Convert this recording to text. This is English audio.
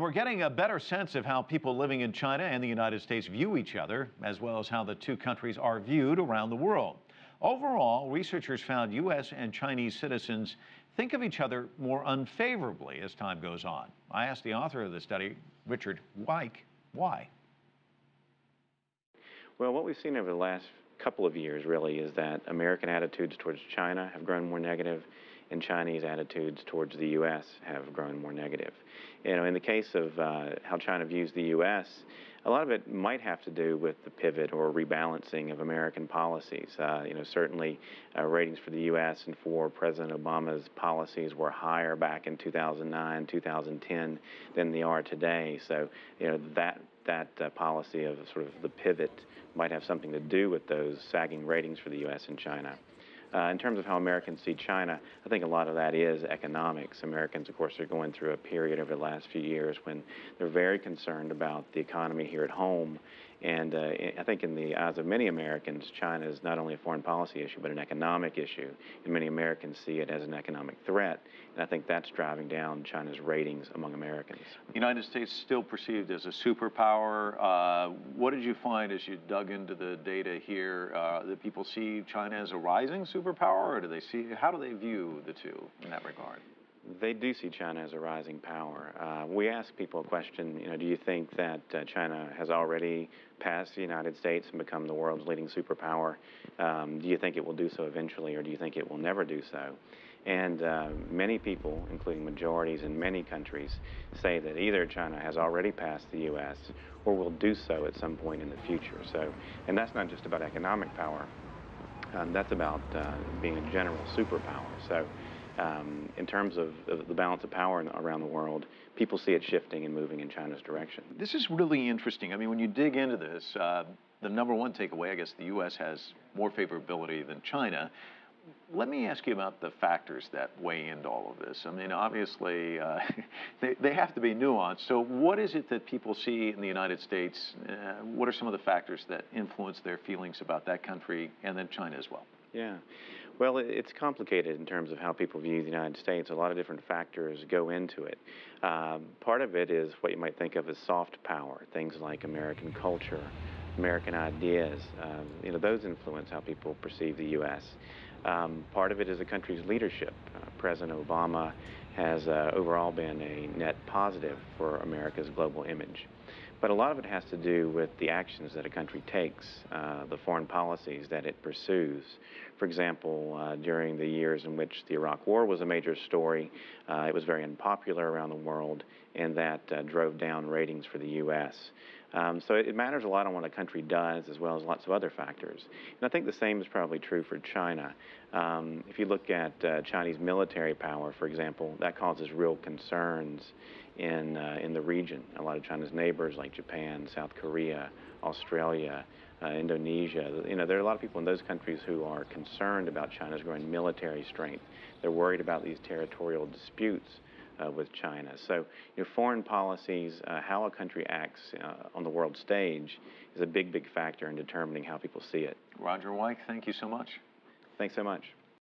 We're getting a better sense of how people living in China and the United States view each other, as well as how the two countries are viewed around the world. Overall, researchers found U.S. and Chinese citizens think of each other more unfavorably as time goes on. I asked the author of the study, Richard Wike, why. Well, what we've seen over the last couple of years really is that American attitudes towards China have grown more negative, and Chinese attitudes towards the U.S. have grown more negative. You know, in the case of how China views the U.S., a lot of it might have to do with the pivot or rebalancing of American policies. Certainly ratings for the U.S. and for President Obama's policies were higher back in 2009, 2010 than they are today. So, that policy of sort of the pivot might have something to do with those sagging ratings for the U.S. and China. In terms of how Americans see China, I think a lot of that is economics. Americans, of course, are going through a period over the last few years when they're very concerned about the economy here at home. And I think in the eyes of many Americans, China is not only a foreign policy issue, but an economic issue. And many Americans see it as an economic threat. And I think that's driving down China's ratings among Americans. The United States still perceived as a superpower. What did you find as you dug into the data here? That people see China as a rising superpower, or how do they view the two in that regard? They do see China as a rising power. We ask people a question, do you think that China has already passed the United States and become the world's leading superpower? Do you think it will do so eventually, or do you think it will never do so? And many people, including majorities in many countries, say that either China has already passed the U.S. or will do so at some point in the future. And that's not just about economic power. That's about being a general superpower. So in terms of the balance of power around the world, people see it shifting and moving in China's direction. This is really interesting. I mean, when you dig into this, the number one takeaway, I guess the U.S. has more favorability than China. Let me ask you about the factors that weigh into all of this. I mean, obviously, they have to be nuanced. So what is it that people see in the United States? What are some of the factors that influence their feelings about that country and then China as well? Yeah. Well, it's complicated in terms of how people view the United States. A lot of different factors go into it. Part of it is what you might think of as soft power, things like American culture, American ideas. Those influence how people perceive the U.S. Part of it is the country's leadership. President Obama has overall been a net positive for America's global image. But a lot of it has to do with the actions that a country takes, the foreign policies that it pursues. For example, during the years in which the Iraq War was a major story, it was very unpopular around the world, and that drove down ratings for the U.S. So it matters a lot on what a country does, as well as lots of other factors. And I think the same is probably true for China. If you look at Chinese military power, for example, that causes real concerns in the region. A lot of China's neighbors, like Japan, South Korea, Australia, Indonesia, there are a lot of people in those countries who are concerned about China's growing military strength. They're worried about these territorial disputes with China. So foreign policies, how a country acts on the world stage is a big, big factor in determining how people see it. Roger Wike, thank you so much. Thanks so much.